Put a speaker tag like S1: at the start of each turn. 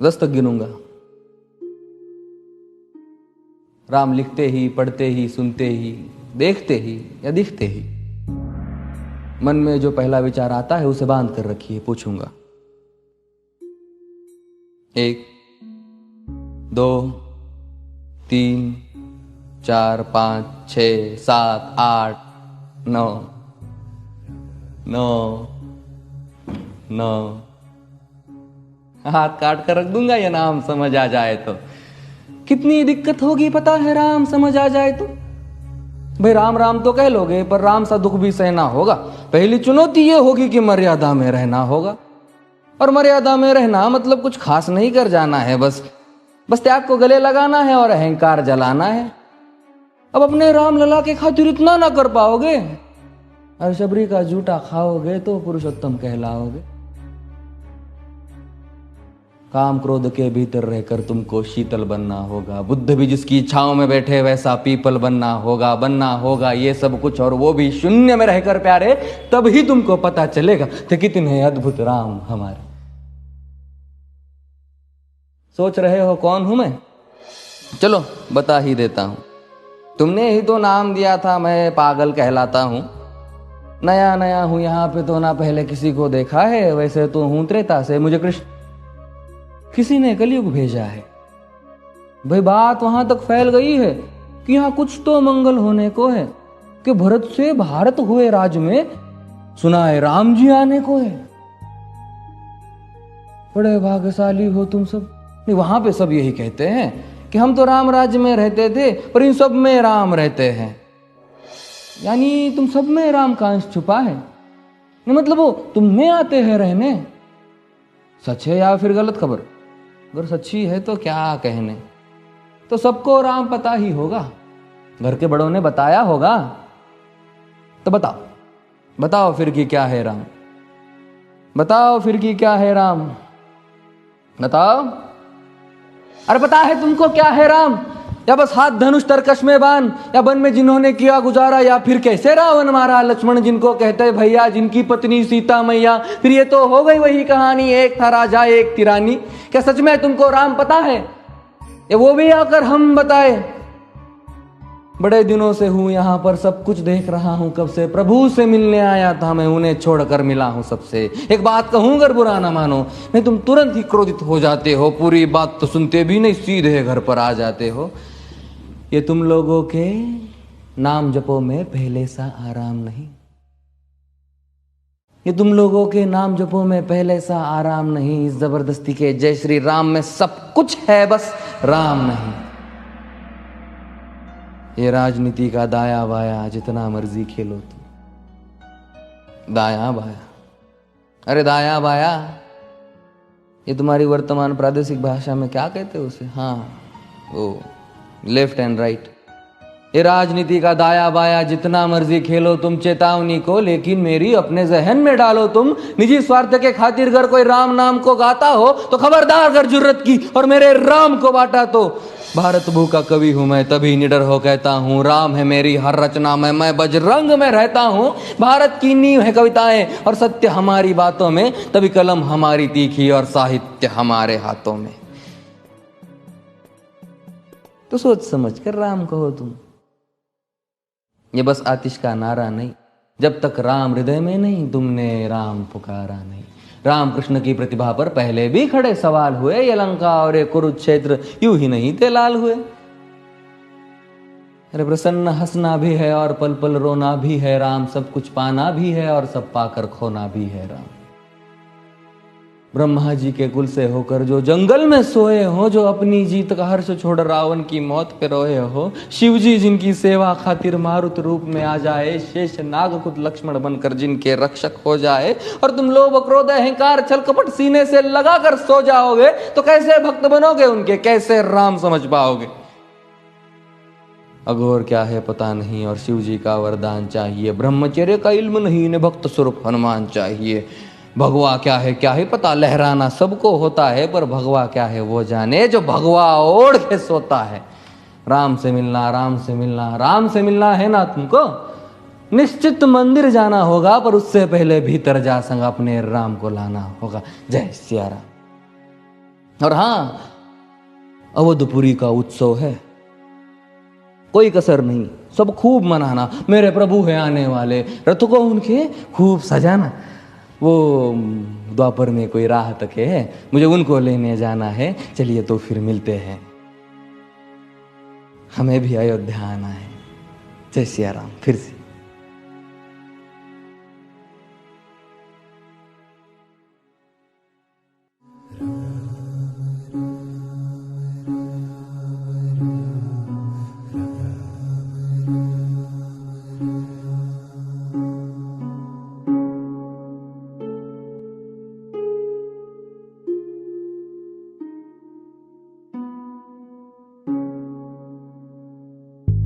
S1: 10 तक गिनूंगा। राम लिखते ही, पढ़ते ही, सुनते ही, देखते ही या दिखते ही मन में जो पहला विचार आता है उसे बांध कर रखिए। पूछूंगा 1 2 3 4 5 6 7 8 9 9 9 हाथ काट कर रख दूंगा ये नाम समझ आ जाए तो। कितनी दिक्कत होगी पता है राम समझ आ जाए तो। भाई राम राम तो कह लोगे पर राम सा दुख भी सहना होगा। पहली चुनौती ये होगी कि मर्यादा में रहना होगा। और मर्यादा में रहना मतलब कुछ खास नहीं कर जाना है, बस त्याग को गले लगाना है और अहंकार जलाना है। अब अपने राम लला के खातिर इतना ना कर पाओगे और शबरी का जूठा खाओगे तो पुरुषोत्तम कहलाओगे। काम क्रोध के भीतर रहकर तुमको शीतल बनना होगा। बुद्ध भी जिसकी इच्छाओं में बैठे वैसा पीपल बनना होगा ये सब कुछ, और वो भी शून्य में रहकर प्यारे। तब ही तुमको पता चलेगा कि कितने अद्भुत राम हमारे। सोच रहे हो कौन हूं मैं? चलो बता ही देता हूं। तुमने ही तो नाम दिया था मैं पागल कहलाता हूं। नया नया हूं यहां पे तो ना पहले किसी को देखा है। वैसे तो हूं त्रेता से, मुझे कृष्ण किसी ने कलयुग भेजा है। भाई बात वहां तक फैल गई है कि यहां कुछ तो मंगल होने को है कि भरत से भारत हुए राज में सुना है राम जी आने को है। बड़े भाग्यशाली हो तुम सब। नहीं, वहां पे सब यही कहते हैं कि हम तो राम राज्य में रहते थे पर इन सब में राम रहते हैं। यानी तुम सब में राम का अंश छुपा है। मतलब वो तुम में आते हैं रहने। सच है या फिर गलत खबर? अगर सच्ची है तो क्या कहने। तो सबको राम पता ही होगा, घर के बड़ों ने बताया होगा। तो बताओ फिर कि क्या है राम। बताओ फिर कि क्या है राम। बताओ। अरे पता है तुमको क्या है राम? या बस हाथ धनुष तरकश में बांध, या वन में जिन्होंने किया गुजारा, या फिर कैसे रावण मारा लक्ष्मण जिनको कहते भैया, जिनकी पत्नी सीता मैया। फिर ये तो हो गई वही कहानी, एक था राजा एक थी रानी। क्या सच में तुमको राम पता है? या वो भी आकर हम बताए? बड़े दिनों से हूं यहां पर, सब कुछ देख रहा हूं कब से। प्रभु से मिलने आया था मैं, उन्हें छोड़कर मिला हूं सबसे। एक बात कहूं अगर बुरा ना मानो, नहीं तुम तुरंत ही क्रोधित हो जाते हो। पूरी बात तो सुनते भी नहीं, सीधे घर पर आ जाते हो। ये तुम लोगों के नाम जपो में पहले सा आराम नहीं। ये तुम लोगों के नाम जपो में पहले सा आराम नहीं। इस जबरदस्ती के जय श्री राम में सब कुछ है, बस राम नहीं। ये राजनीति का दाया बाया जितना मर्जी खेलो तुम। दाया बाया, अरे दाया बाया ये तुम्हारी वर्तमान प्रादेशिक भाषा में क्या कहते हो उसे? हाँ वो लेफ्ट एंड राइट। ये राजनीति का दाया बाया जितना मर्जी खेलो तुम चेतावनी को, लेकिन मेरी अपने जहन में डालो तुम। निजी स्वार्थ के खातिर अगर कोई राम नाम को गाता हो तो खबरदार अगर जुर्रत की और मेरे राम को बांटा तो। भारत भू का कवि हूं मैं, तभी निडर हो कहता हूं राम है मेरी हर रचना में। मैं बजरंग में रहता हूं, भारत की नींव है कविताएं और सत्य हमारी बातों में। तभी कलम हमारी तीखी और साहित्य हमारे हाथों में। तो सोच समझ कर राम कहो तुम। ये बस आतिश का नारा नहीं, जब तक राम हृदय में नहीं तुमने राम पुकारा नहीं। राम कृष्ण की प्रतिभा पर पहले भी खड़े सवाल हुए। ये लंका और ये कुरुक्षेत्र यूं ही नहीं थे लाल हुए। अरे प्रसन्न हंसना भी है और पल पल रोना भी है राम। सब कुछ पाना भी है और सब पाकर खोना भी है राम। ब्रह्मा जी के कुल से होकर जो जंगल में सोए हो, जो अपनी जीत का हर्ष छोड़ रावण की मौत पे रोए हो। शिव जी जिनकी सेवा खातिर मारुत रूप में आ जाए। शेष नाग खुद लक्ष्मण बनकर जिनके रक्षक हो जाए। और तुम लोभ क्रोध अहंकार छल कपट सीने से लगाकर सो जाओगे तो कैसे भक्त बनोगे उनके, कैसे राम समझ पाओगे? अघोर क्या है पता नहीं और शिव जी का वरदान चाहिए। ब्रह्मचर्य का इल्म नहीं, इन्हें भक्त स्वरूप हनुमान चाहिए। भगवा क्या है पता, लहराना सबको होता है पर भगवा क्या है वो जाने जो भगवा ओढ़ के सोता है। राम से मिलना, राम से मिलना, राम से मिलना है ना तुमको? निश्चित मंदिर जाना होगा पर उससे पहले भीतर जा संग अपने राम को लाना होगा। जय सिया राम। और हाँ, अवधपुरी का उत्सव है, कोई कसर नहीं, सब खूब मनाना। मेरे प्रभु है आने वाले, रथ को उनके खूब सजाना। वो द्वापर में कोई राह तक है, मुझे उनको लेने जाना है। चलिए तो फिर मिलते हैं, हमें भी अयोध्या आना है। जय सिया राम। फिर से